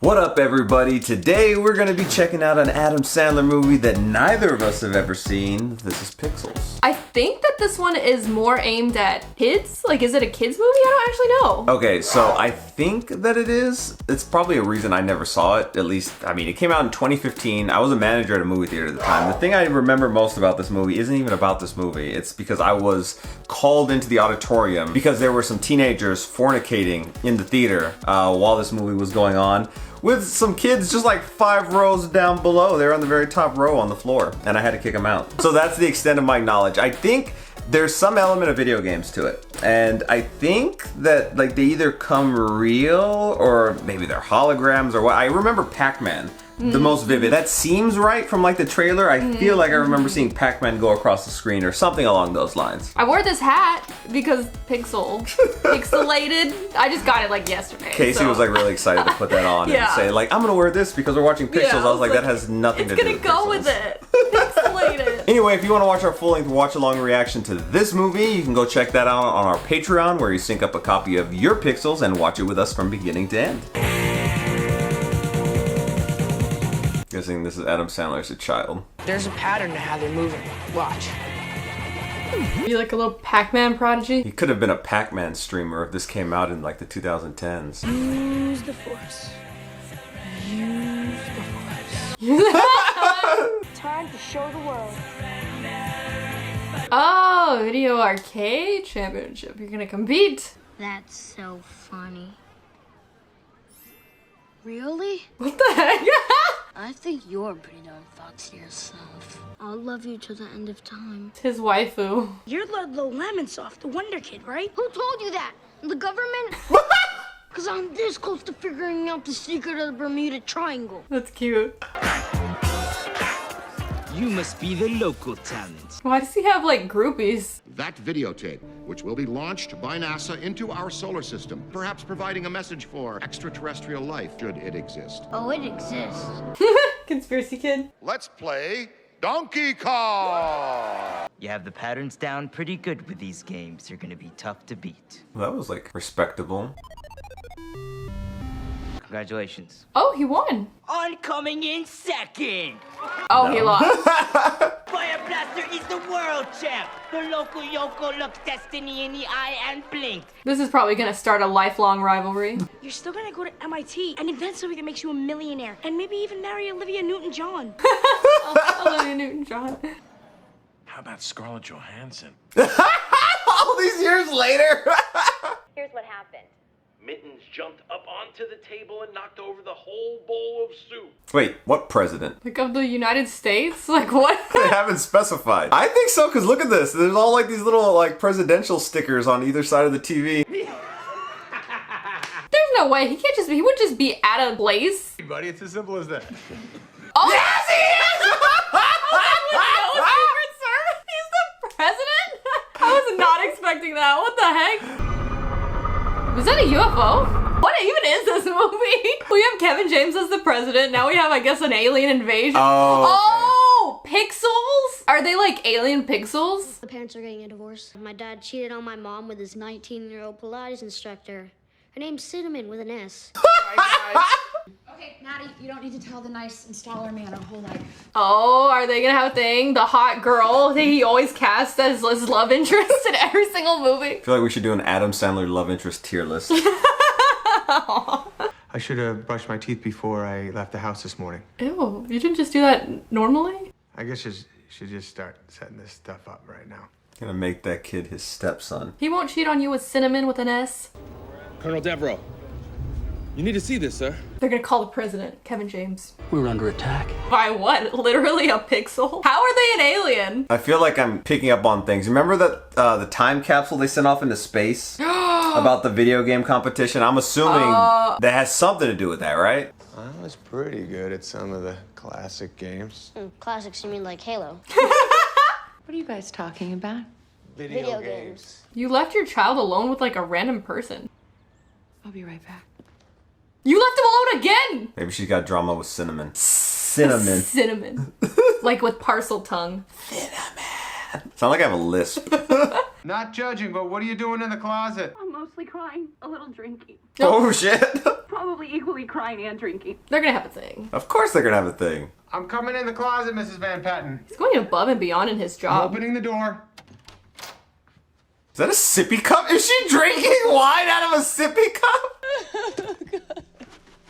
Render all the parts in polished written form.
What up, everybody? Today we're going to be checking out an Adam Sandler movie that neither of us have ever seen. This is Pixels. I think that this one is more aimed at kids. Like, is it a kids movie? I don't actually know. Okay, so I think that it is. It's probably a reason I never saw it. At least, I mean, it came out in 2015. I was a manager at a movie theater at the time. The thing I remember most about this movie isn't even about this movie. It's because I was called into the auditorium because there were some teenagers fornicating in the theater while this movie was going on, with some kids just like 5 rows down below. They're on the very top row on the floor, and I had to kick them out. So that's the extent of my knowledge. I think there's some element of video games to it, and I think that like they either come real or maybe they're holograms or what. I remember Pac-Man. The most vivid. That seems right from like the trailer. I feel like I remember seeing Pac-Man go across the screen or something along those lines. I wore this hat because pixelated. I just got it like yesterday. Casey was like really excited to put that on and say like, I'm gonna wear this because we're watching Pixels. I was like, that has nothing to do with It's gonna go with it. Pixelated. Anyway, if you want to watch our full-length watch-along reaction to this movie, you can go check that out on our Patreon, where you sync up a copy of your Pixels and watch it with us from beginning to end. Guessing this is Adam Sandler as a child. There's a pattern to how they're moving. Watch. You like a little Pac-Man prodigy? He could have been a Pac-Man streamer if this came out in like the 2010s. Use the force. Use the force. Time to show the world. Oh, Video Arcade Championship. You're gonna compete. That's so funny. Really? What the heck? I think you're pretty darn foxy yourself. I'll love you till the end of time. His waifu. You're the lemon soft, the Wonder Kid, right? Who told you that? The government? Because I'm this close to figuring out the secret of the Bermuda Triangle. That's cute. You must be the local talent. Why does he have like groupies? That videotape, which will be launched by NASA into our solar system, perhaps providing a message for extraterrestrial life, should it exist. Oh, it exists. Conspiracy kid. Let's play Donkey Kong! You have the patterns down pretty good with these games. You're gonna be tough to beat. Well, that was like respectable. Congratulations. Oh, he won. On coming in second. Oh, he lost. Fire Blaster is the world champ. The local Yoko looks destiny in the eye and blinked. This is probably gonna start a lifelong rivalry. You're still gonna go to MIT and invent something that makes you a millionaire, and maybe even marry Olivia Newton-John. Olivia Newton-John. How about Scarlett Johansson? All these years later. Here's what happened. Mittens jumped up onto the table and knocked over the whole bowl of soup. Wait, what president? Like of the United States? Like what? They haven't specified. I think so, because look at this. There's all like these little like presidential stickers on either side of the TV. There's no way. He would just be at a place. Hey buddy, it's as simple as that. Oh, yes, he is! No Secret Service? He's the president? I was not expecting that. What the heck? Was that a UFO? What even is this movie? We have Kevin James as the president. Now we have, I guess, an alien invasion. Oh, okay. Pixels? Are they like alien pixels? The parents are getting a divorce. My dad cheated on my mom with his 19-year-old Pilates instructor. Her name's Cinnamon with an S. Okay, Maddie, you don't need to tell the nice installer man our whole life. Oh, are they gonna have a thing? The hot girl that he always casts as his love interest in every single movie. I feel like we should do an Adam Sandler love interest tier list. I should have brushed my teeth before I left the house this morning. Ew, you didn't just do that normally? I guess you should just start setting this stuff up right now. Gonna make that kid his stepson. He won't cheat on you with Cinnamon with an S. Colonel Devereaux, you need to see this, sir. They're gonna call the president, Kevin James. We're under attack. By what? Literally a pixel? How are they an alien? I feel like I'm picking up on things. Remember that the time capsule they sent off into space about the video game competition? I'm assuming that has something to do with that, right? I was pretty good at some of the classic games. Classics, you mean like Halo? What are you guys talking about? Video games. You left your child alone with like a random person. I'll be right back. You left him alone again! Maybe she's got drama with Cinnamon. Cinnamon. Cinnamon. Like with parcel tongue. Cinnamon. Sound like I have a lisp. Not judging, but what are you doing in the closet? I'm Mostly crying, a little drinking. Oh shit. Probably equally crying and drinking. They're gonna have a thing. Of course they're gonna have a thing. I'm coming in the closet, Mrs. Van Patten. He's going above and beyond in his I'm job. opening the door. Is that a sippy cup? Is she drinking wine out of a sippy cup?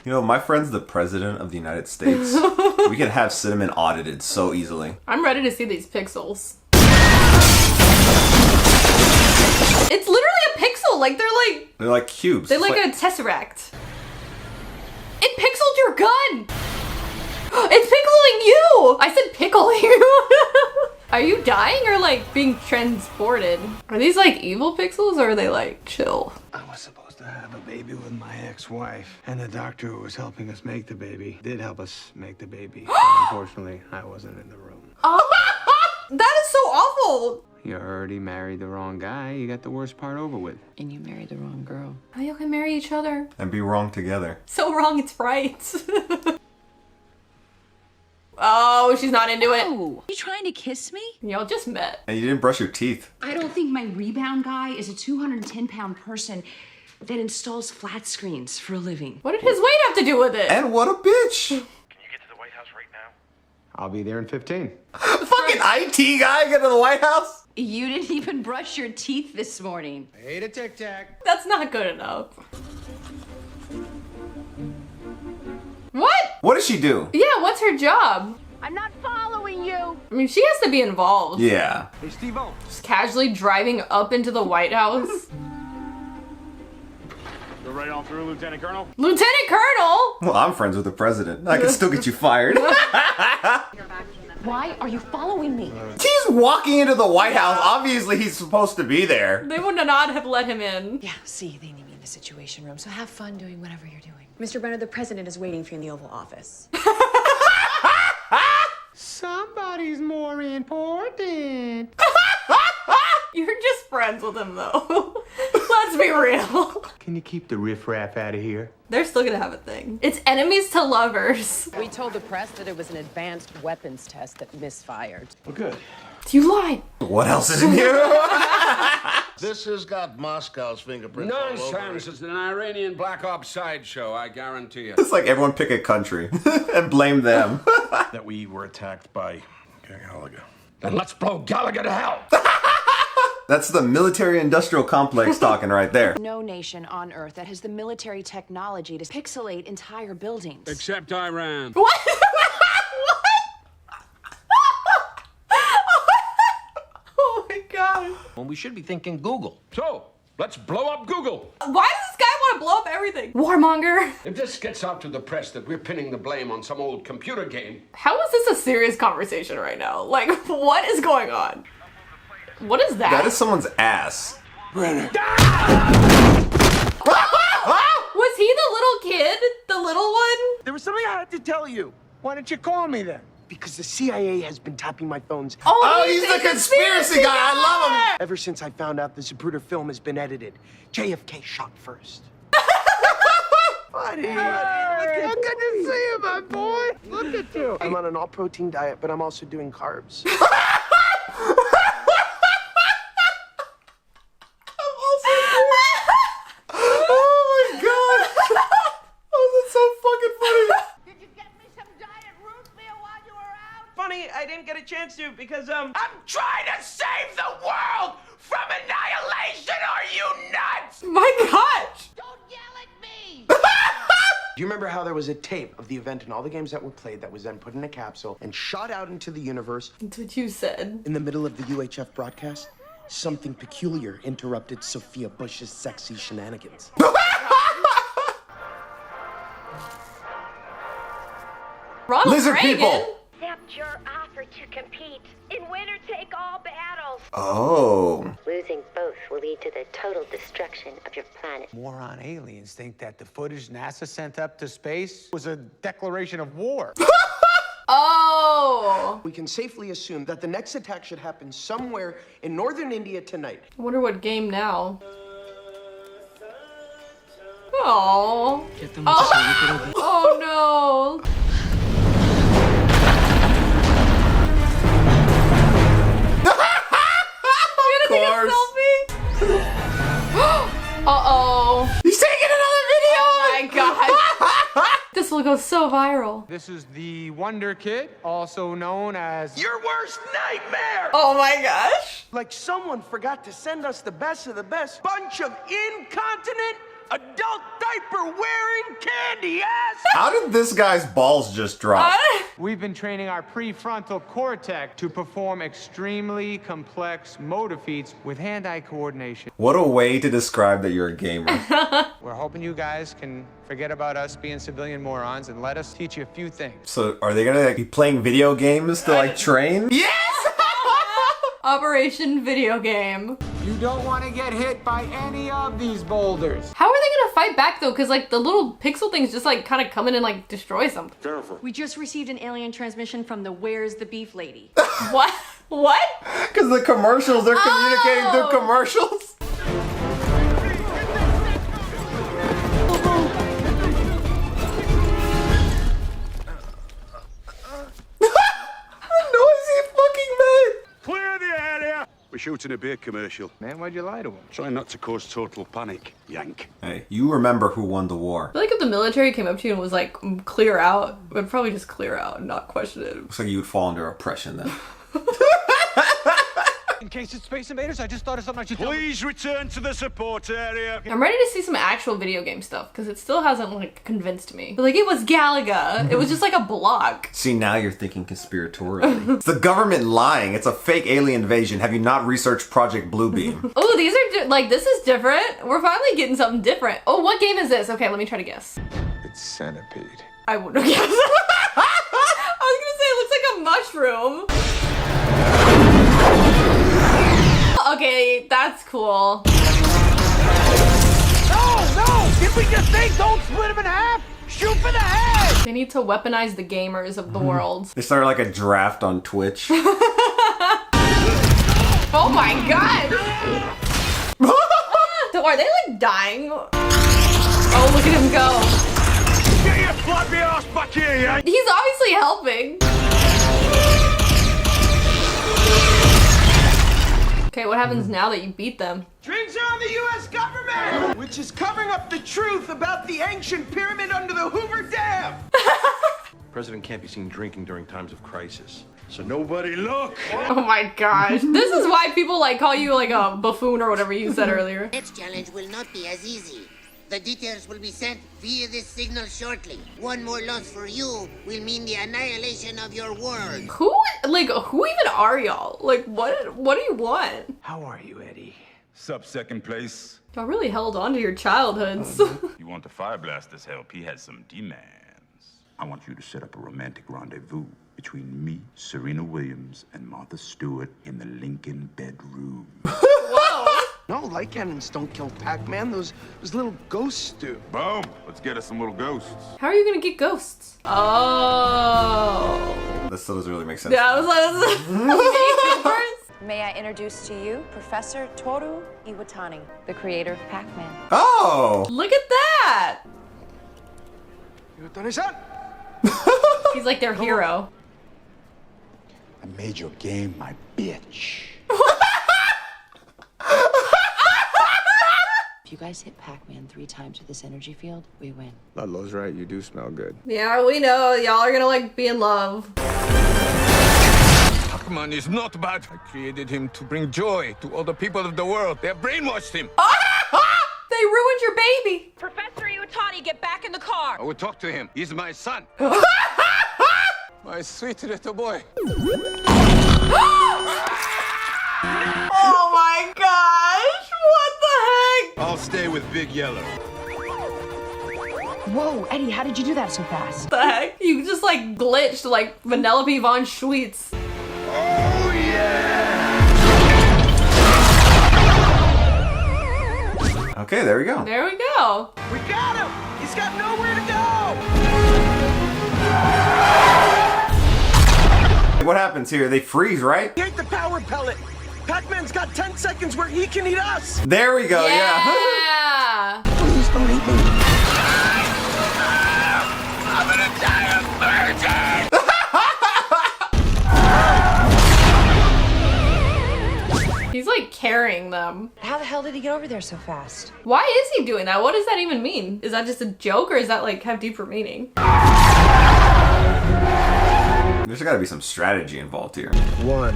You know, my friend's the president of the United States. We could have Cinnamon audited so easily. I'm ready to see these pixels. It's literally a pixel. Like They're like cubes. They're like a tesseract. It pixeled your gun. It's pickling you. I said pickle you. Are you dying or like being transported? Are these like evil pixels or are they like chill? I was supposed to have a baby with my ex-wife, and the doctor who was helping us make the baby did help us make the baby. Unfortunately, I wasn't in the room. Oh, that is so awful. You already married the wrong guy. You got the worst part over with. And you married the wrong girl. How you can marry each other? And be wrong together. So wrong, it's right. Oh, she's not into it. Oh, you trying to kiss me? Y'all just met. And you didn't brush your teeth. I don't think my rebound guy is a 210-pound person that installs flat screens for a living. What did his weight have to do with it? And what a bitch. Can you get to the White House right now? I'll be there in 15. Fucking IT guy get to the White House? You didn't even brush your teeth this morning. I ate a Tic Tac. That's not good enough. What? What does she do? Yeah, what's her job? I'm not following you. I mean, she has to be involved. Yeah. Hey, Steve-O. Just casually driving up into the White House. Go right on through, Lieutenant Colonel. Lieutenant Colonel? Well, I'm friends with the president. I can still get you fired. Why are you following me? He's walking into the White House. Obviously, he's supposed to be there. They would not have let him in. Yeah, see, they need me in the Situation Room, so have fun doing whatever you're doing. Mr. Brenner, the president is waiting for you in the Oval Office. Somebody's more important. You're just friends with him, though. Let's be real. Can you keep the riffraff out of here? They're still gonna have a thing. It's enemies to lovers. We told the press that it was an advanced weapons test that misfired. Well, good. You lied. What else is in here? This has got Moscow's fingerprints all over Nonsense. it. It's an Iranian black ops sideshow, I guarantee you. It's like everyone pick a country and blame them. That we were attacked by Gallagher. Then let's blow Gallagher to hell. That's the military-industrial complex talking right there. No nation on Earth that has the military technology to pixelate entire buildings. Except Iran. What? Oh my god. Well, we should be thinking Google. So, let's blow up Google. Why does this guy want to blow up everything? Warmonger. If this gets out to the press that we're pinning the blame on some old computer game. How is this a serious conversation right now? Like, what is going on? What is that? That is someone's ass. Brenner. Was he the little kid? The little one? There was something I had to tell you. Why didn't you call me then? Because the CIA has been tapping my phones. Oh, he's the conspiracy guy. I love him. Ever since I found out the Zapruder film has been edited. JFK shot first. Buddy. Hey, good to see you, my boy. Look at you. I'm on an all-protein diet, but I'm also doing carbs. I didn't get a chance to because I'm trying to save the world from annihilation. Are you nuts? My gosh! Don't yell at me. Do you remember how there was a tape of the event and all the games that were played that was then put in a capsule and shot out into the universe? That's what you said. In the middle of the UHF broadcast, something peculiar interrupted Sophia Bush's sexy shenanigans. Ronald Lizard Reagan? people. Accept your offer to compete in winner take all battles. Oh. Losing both will lead to the total destruction of your planet. Moron aliens think that the footage NASA sent up to space was a declaration of war. Oh. We can safely assume that the next attack should happen somewhere in northern India tonight. I wonder what game now. Oh. Oh no. was so viral. This is the Wonder Kid, also known as Your worst nightmare! Oh my gosh. Like someone forgot to send us the best of the best bunch of incontinent, adult diaper-wearing candy ass! How did this guy's balls just drop? We've been training our prefrontal cortex to perform extremely complex motor feats with hand-eye coordination. What a way to describe that you're a gamer. We're hoping you guys can forget about us being civilian morons and let us teach you a few things. So are they gonna be playing video games to like train? Yes! Operation Video Game. You don't want to get hit by any of these boulders. How are they gonna fight back though? Cause like the little pixel things just like kind of come in and like destroy something. Jennifer. We just received an alien transmission from the Where's the Beef lady. What? What? Because the commercials, they're communicating through commercials. Clear the area! We're shooting a beer commercial. Man, why'd you lie to him? Try not to cause total panic, Yank. Hey, you remember who won the war. I feel like if the military came up to you and was like, clear out, it would probably just clear out and not question it. Looks like you would fall under oppression then. In case it's Space Invaders, I just thought of something I should tell you. Please return to the support area. I'm ready to see some actual video game stuff because it still hasn't like convinced me. But, like it was Galaga. It was just like a block. See, now you're thinking conspiratorially. It's the government lying. It's a fake alien invasion. Have you not researched Project Bluebeam? Oh, these are like, this is different. We're finally getting something different. Oh, what game is this? Okay, let me try to guess. It's Centipede. I wouldn't have guessed. I was gonna say it looks like a mushroom. Okay, that's cool. No! Did we just say don't split him in half? Shoot for the head! They need to weaponize the gamers of the world. They started like a draft on Twitch. Oh my god! So are they like dying? Oh, look at him go. Get your floppy ass back here, Yank! He's obviously helping. Okay, what happens now that you beat them? Drinks are on the U.S. government! Which is covering up the truth about the ancient pyramid under the Hoover Dam! President can't be seen drinking during times of crisis. So nobody look! Oh my gosh. This is why people like call you like a buffoon or whatever you said earlier. Next challenge will not be as easy. The details will be sent via this signal shortly. One more loss for you will mean the annihilation of your world. Who even are y'all? Like, what do you want? How are you, Eddie? Second place. Y'all really held on to your childhoods. You want the Fire Blaster's help? He has some demands. I want you to set up a romantic rendezvous between me, Serena Williams, and Martha Stewart in the Lincoln bedroom. Whoa! No, light cannons don't kill Pac-Man. Those little ghosts do. Boom! Let's get us some little ghosts. How are you gonna get ghosts? Oh. This still doesn't really make sense. Yeah, I was like, May I introduce to you Professor Toru Iwatani, the creator of Pac-Man. Oh! Look at that! Iwatani-san! He's like their hero. I made your game my bitch. If you guys hit Pac-Man 3 times with this energy field, we win. Ludlow's right, you do smell good. Yeah, we know. Y'all are gonna like be in love. Pac-Man is not bad. I created him to bring joy to all the people of the world. They have brainwashed him. They ruined your baby. Professor Iwatani, get back in the car. I will talk to him. He's my son. My sweet little boy. Oh my gosh! What the heck? I'll stay with Big Yellow. Whoa, Eddie, how did you do that so fast? What the heck? You just like glitched like Vanellope von Schweetz. Oh yeah! Okay, there we go. There we go. We got him! He's got nowhere to go! What happens here? They freeze, right? He ate the power pellet! Pac-Man's got 10 seconds where he can eat us! There we go, yeah. Please don't eat me. I'm gonna die of virgin! He's like carrying them. How the hell did he get over there so fast? Why is he doing that? What does that even mean? Is that just a joke or is that like have deeper meaning? There's gotta be some strategy involved here. 1,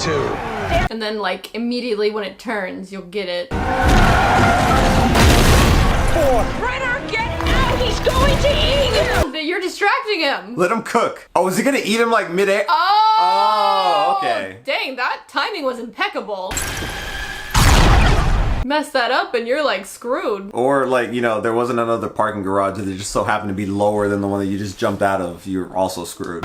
2. And then, like, immediately when it turns, you'll get it. 4. Brenner, get out! He's going to eat you! You're distracting him! Let him cook. Oh, is he gonna eat him like midair? Oh! Okay. Dang, that timing was impeccable. Mess that up and you're like screwed. Or like, you know, there wasn't another parking garage that just so happened to be lower than the one that you just jumped out of. You're also screwed.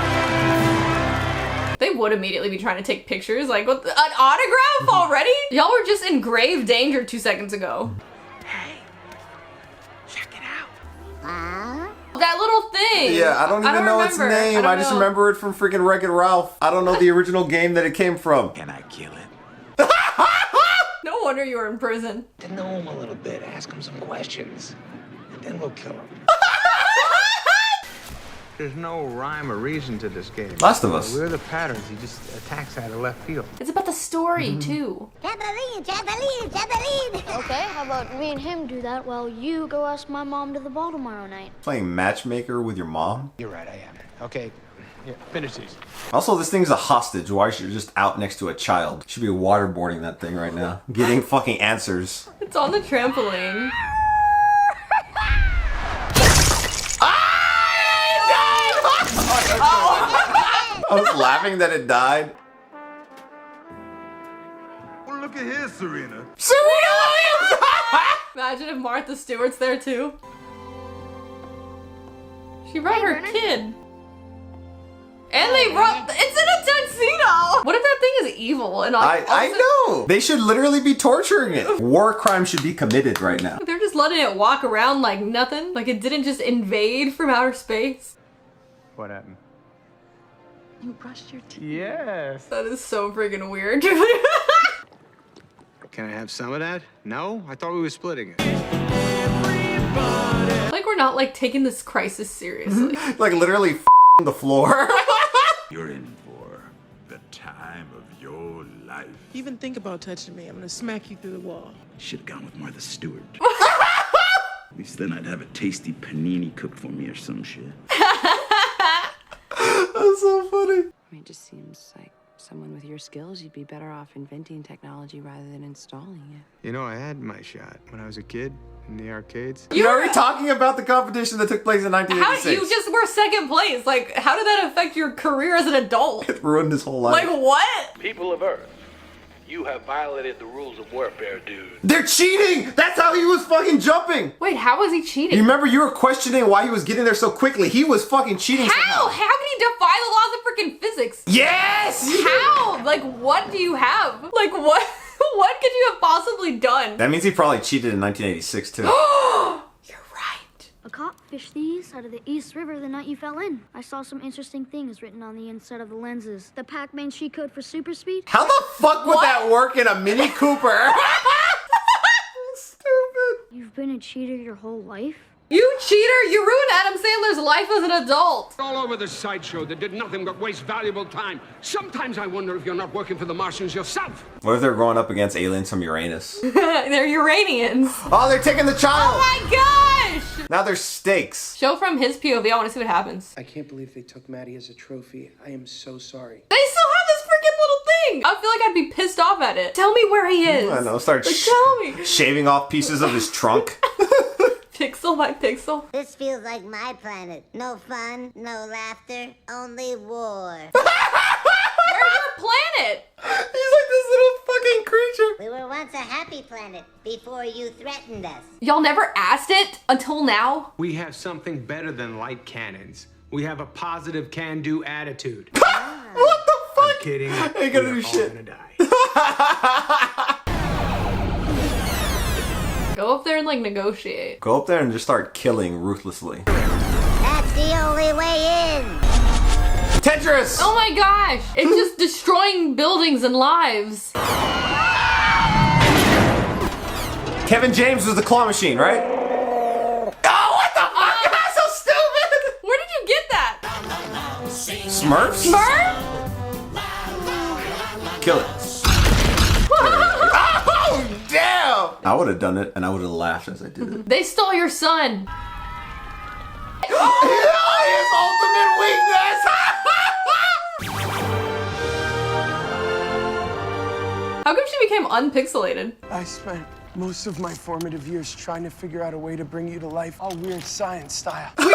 They would immediately be trying to take pictures. Like, what, an autograph already? Y'all were just in grave danger 2 seconds ago. That little thing. Yeah, I don't even know its name. I just remember it from freaking Wreck-It Ralph. I don't know the original game that it came from. Can I kill it? No wonder you were in prison. To know him a little bit, ask him some questions, and then we'll kill him. There's no rhyme or reason to this game. Last of Us. We're the patterns. He just attacks out of left field. It's about the story, too. Trampoline, trampoline, trampoline. Okay, how about me and him do that while you go ask my mom to the ball tomorrow night? Playing matchmaker with your mom? You're right, I am. Okay, yeah, finish these. Also, this thing's a hostage. Why is she just out next to a child? Should be waterboarding that thing right now. Getting fucking answers. It's on the trampoline. I was laughing that it died. Well, look at here, Serena. Serena Williams! Imagine if Martha Stewart's there too. She brought her kid. And they brought, it's in a tuxedo! What if that thing is evil? And I know! They should literally be torturing it. War crime should be committed right now. They're just letting it walk around like nothing. Like it didn't just invade from outer space. What happened? You brushed your teeth. Yes. That is so freaking weird. Can I have some of that? No? I thought we were splitting it. Like we're not like taking this crisis seriously. Like literally the floor. You're in for the time of your life. Even think about touching me, I'm gonna smack you through the wall. Should have gone with Martha Stewart. At least then I'd have a tasty panini cooked for me or some shit. That's so funny. I mean, it just seems like someone with your skills, you'd be better off inventing technology rather than installing it. You know, I had my shot when I was a kid in the arcades. You're already talking about the competition that took place in 1986. How, you just were second place. Like, how did that affect your career as an adult? It ruined his whole life. Like, what? People of Earth, you have violated the rules of warfare, dude. They're cheating! That's how he was fucking jumping! Wait, how was he cheating? You remember you were questioning why he was getting there so quickly. He was fucking cheating somehow. How can he defy the laws of freaking physics? Yes! How? Like, what do you have? Like, what? What could you have possibly done? That means he probably cheated in 1986 too. You're right. A cop fished these out of the East River the night you fell in. I saw some interesting things written on the inside of the lenses. The Pac-Man cheat code for super speed. How the fuck would that work in a Mini Cooper? Stupid. You've been a cheater your whole life? You cheater! You ruined Adam Sandler's life as an adult! All over the sideshow that did nothing but waste valuable time. Sometimes I wonder if you're not working for the Martians yourself. What if they're going up against aliens from Uranus? They're Uranians. Oh, they're taking the child! Oh my gosh! Now there's stakes. Show from his POV, I want to see what happens. I can't believe they took Maddie as a trophy. I am so sorry. They still have this freaking little thing! I feel like I'd be pissed off at it. Tell me where he is. I know, start tell me. shaving off pieces of his trunk. Pixel by pixel. This feels like my planet. No fun, no laughter, only war. Where's your planet? He's like this little fucking creature. We were once a happy planet before you threatened us. Y'all never asked it until now? We have something better than light cannons. We have a positive can-do attitude. What the fuck? I'm kidding. Ain't gonna do shit. Gonna die. Go up there and like negotiate. Go up there and just start killing ruthlessly. That's the only way in. Tetris! Oh my gosh! It's just destroying buildings and lives. Kevin James was the claw machine, right? Oh, what the fuck? That's so stupid! Where did you get that? Smurfs? Smurf? Kill it. Oh, damn! I would have done it, and I would have laughed as I did it. They stole your son. His ultimate weakness! became unpixelated. I spent most of my formative years trying to figure out a way to bring you to life, all weird science style. Weird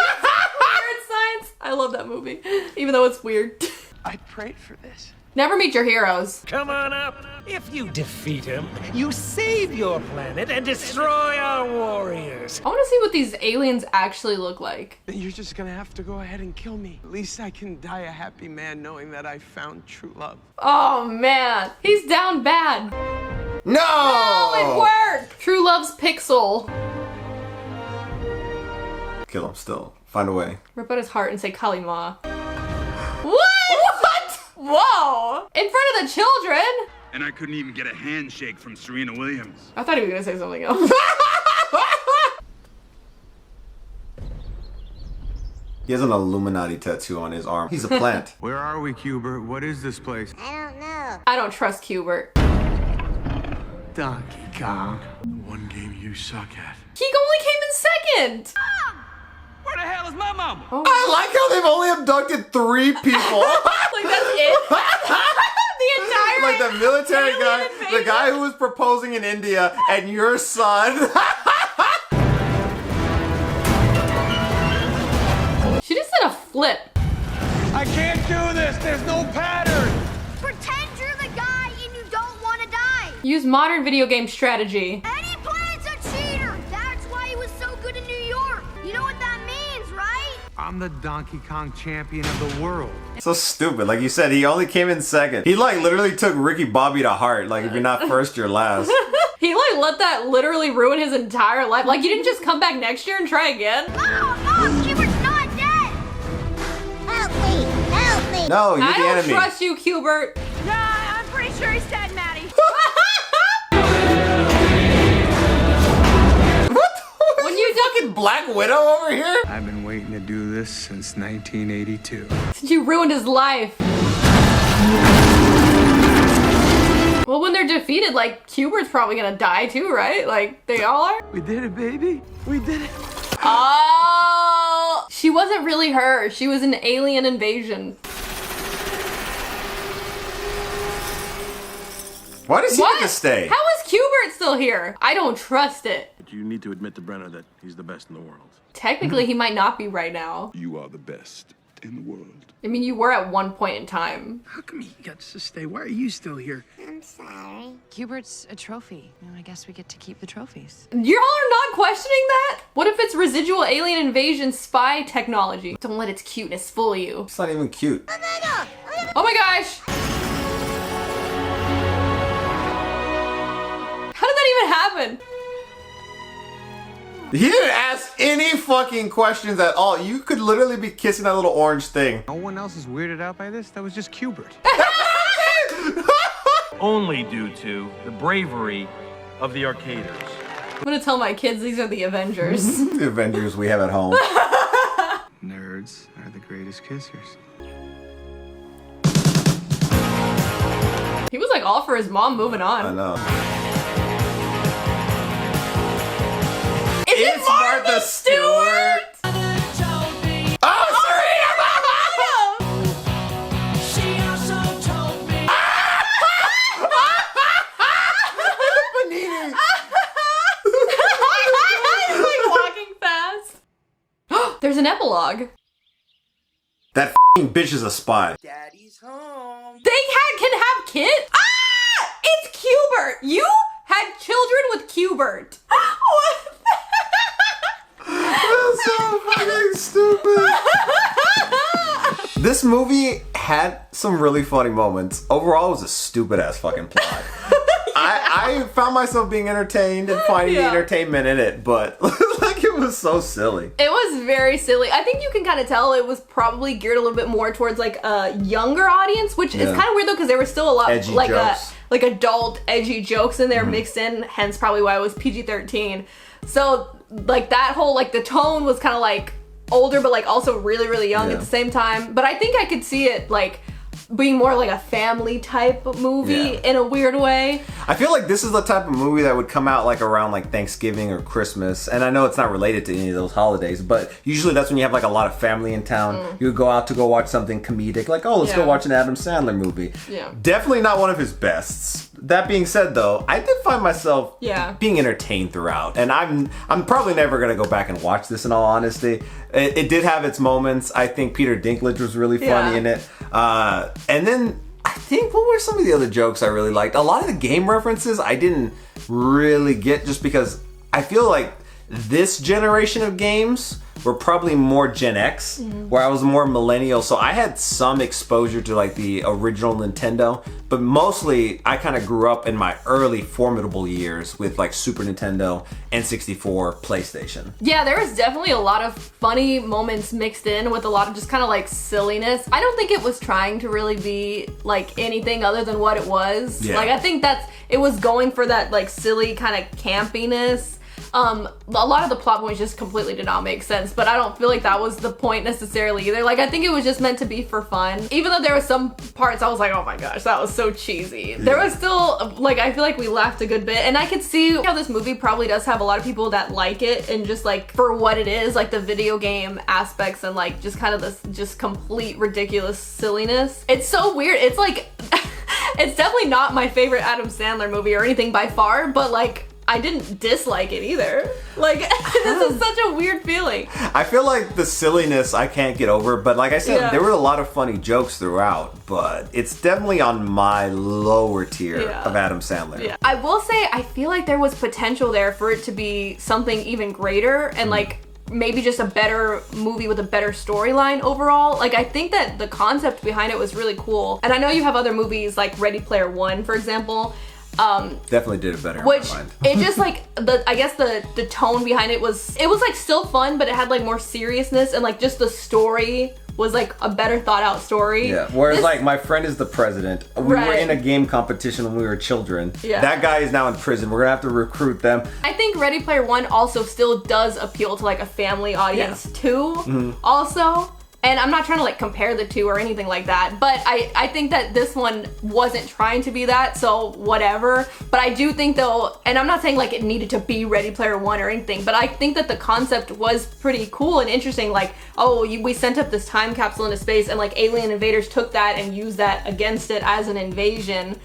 Science? I love that movie, even though it's weird. I prayed for this. Never meet your heroes. Come on up. If you defeat him, you save your planet and destroy our warriors. I want to see what these aliens actually look like. Then you're just gonna have to go ahead and kill me. At least I can die a happy man knowing that I found true love. Oh man, he's down bad. No! It worked! True love's pixel. Kill him still. Find a way. Rip out his heart and say Kalima. What? Whoa! In front of the children? And I couldn't even get a handshake from Serena Williams. I thought he was gonna say something else. He has an Illuminati tattoo on his arm. He's a plant. Where are we, Cubert? What is this place? I don't know. I don't trust Cubert. Donkey Kong. One game you suck at. He only came in second! Where the hell is my mama? Oh. I like how they've only abducted 3 people. Like, that's it? The entire Like the military guy, invasion? the guy who was proposing in India, and your son. She just did a flip. I can't do this. There's no pattern. Pretend you're the guy and you don't want to die. Use modern video game strategy. Any plan's a cheater. That's why he was so good in New York. You know what that means, right? I'm the Donkey Kong champion of the world. So stupid. Like you said, he only came in second. He like literally took Ricky Bobby to heart. Like, if you're not first, you're last. He like let that literally ruin his entire life. Like, you didn't just come back next year and try again? Oh, Cubert's not dead. Help me! Help me! No, you're I the don't enemy. trust you, Cubert. Nah, I'm pretty sure he's dead, Maddie. When you fucking Black Widow over here? I've been waiting to do this since 1982. Since you ruined his life. Well, when they're defeated, like, Cubert's probably gonna die too, right? Like, they all are? We did it, baby. We did it. Oh! She wasn't really her. She was an alien invasion. Why does he get to stay? How is Cubert still here? I don't trust it. You need to admit to Brenner that he's the best in the world. Technically, he might not be right now. You are the best in the world. I mean, you were at one point in time. How come he gets to stay? Why are you still here? I'm sorry. Cubert's a trophy. I guess we get to keep the trophies. Y'all are not questioning that? What if it's residual alien invasion spy technology? Don't let its cuteness fool you. It's not even cute. Oh my gosh! How did that even happen? He didn't ask any fucking questions at all. You could literally be kissing that little orange thing. No one else is weirded out by this? That was just Cubert. Only due to the bravery of the arcaders. I'm gonna tell my kids these are the Avengers. The Avengers we have at home. Nerds are the greatest kissers. He was like all for his mom moving on. I know. Is it Martha Stewart? Oh, Serena! She also told me. Panini! He's like walking fast. There's an epilogue. That f***ing bitch is a spy. Daddy's home. They can have kids? Ah! It's Cubert! You had children with Cubert. What? That's so fucking stupid. This movie had some really funny moments. Overall, it was a stupid ass fucking plot. I found myself being entertained and finding the entertainment in it, but like it was so silly. It was very silly. I think you can kind of tell it was probably geared a little bit more towards like a younger audience, which is kind of weird though because there was still a lot edgy like jokes. like adult edgy jokes in there mixed in, hence probably why it was PG-13. So like that whole like the tone was kind of like older but like also really really young at the same time. But I think I could see it like being more like a family type movie in a weird way. I feel like this is the type of movie that would come out like around like Thanksgiving or Christmas. And I know it's not related to any of those holidays, but usually that's when you have like a lot of family in town. You would go out to go watch something comedic, like, oh, let's go watch an Adam Sandler movie. Yeah. Definitely not one of his bests. That being said, though, I did find myself being entertained throughout, and I'm probably never gonna go back and watch this. In all honesty, it did have its moments. I think Peter Dinklage was really funny in it, and then I think what were some of the other jokes I really liked? A lot of the game references I didn't really get, just because I feel like this generation of games were probably more Gen X, where I was more millennial, so I had some exposure to like the original Nintendo, but mostly I kind of grew up in my early formidable years with like Super Nintendo, N64, PlayStation. Yeah, there was definitely a lot of funny moments mixed in with a lot of just kind of like silliness. I don't think it was trying to really be like anything other than what it was. Like, I think it was going for that like silly kind of campiness. A lot of the plot points just completely did not make sense, but I don't feel like that was the point necessarily either. Like, I think it was just meant to be for fun. Even though there were some parts I was like, oh my gosh, that was so cheesy. There was still, like, I feel like we laughed a good bit, and I could see how this movie probably does have a lot of people that like it, and just like for what it is, like the video game aspects and like just kind of this just complete ridiculous silliness. It's so weird. It's like, it's definitely not my favorite Adam Sandler movie or anything by far, but like, I didn't dislike it either. Like, this is such a weird feeling. I feel like the silliness I can't get over, but like I said, there were a lot of funny jokes throughout, but it's definitely on my lower tier of Adam Sandler. I will say, I feel like there was potential there for it to be something even greater and like maybe just a better movie with a better storyline overall. Like, I think that the concept behind it was really cool. And I know you have other movies like Ready Player One, for example. Definitely did it better in which my mind. It just like I guess the tone behind it was like still fun, but it had like more seriousness, and like just the story was like a better thought out story. Yeah. Whereas like My Friend is the President, we were in a game competition when we were children. Yeah. That guy is now in prison. We're gonna have to recruit them. I think Ready Player One also still does appeal to like a family audience too. Also. And I'm not trying to like compare the two or anything like that, but I think that this one wasn't trying to be that, so whatever. But I do think though, and I'm not saying like it needed to be Ready Player One or anything, but I think that the concept was pretty cool and interesting. Like, oh, we sent up this time capsule into space, and like alien invaders took that and used that against it as an invasion.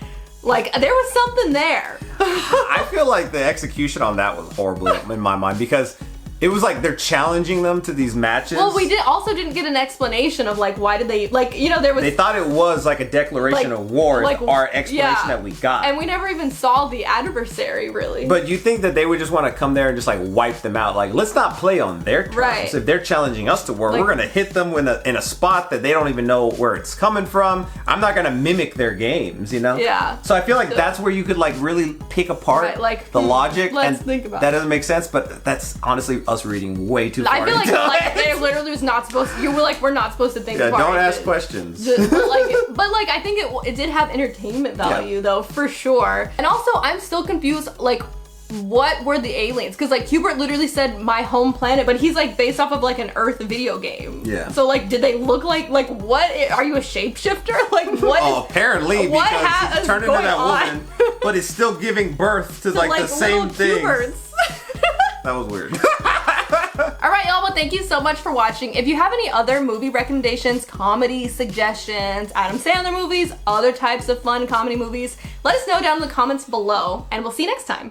Like, there was something there. I feel like the execution on that was horrible in my mind, because it was like they're challenging them to these matches. Well, we didn't get an explanation of like why did they, like, you know, there was. They thought it was like a declaration of war, like our explanation that we got. And we never even saw the adversary really. But you think that they would just want to come there and just like wipe them out? Like, let's not play on their terms. Right. If they're challenging us to war, like, we're gonna hit them in a spot that they don't even know where it's coming from. I'm not gonna mimic their games, you know? Yeah. So I feel like that's where you could like really pick apart like, the logic. Let's think about that doesn't make sense, but that's honestly us reading way too far. I feel like they literally was not supposed to, we're not supposed to think don't ask questions. But I think it did have entertainment value though, for sure. And also I'm still confused, like, what were the aliens? Because like Hubert literally said my home planet, but he's like based off of like an Earth video game. Yeah. So like, did they look like what? Are you a shapeshifter? Like what? Oh, apparently, because he's turned into that woman, but is still giving birth to like the same thing. That was weird. All right, y'all, well, thank you so much for watching. If you have any other movie recommendations, comedy suggestions, Adam Sandler movies, other types of fun comedy movies, let us know down in the comments below, and we'll see you next time.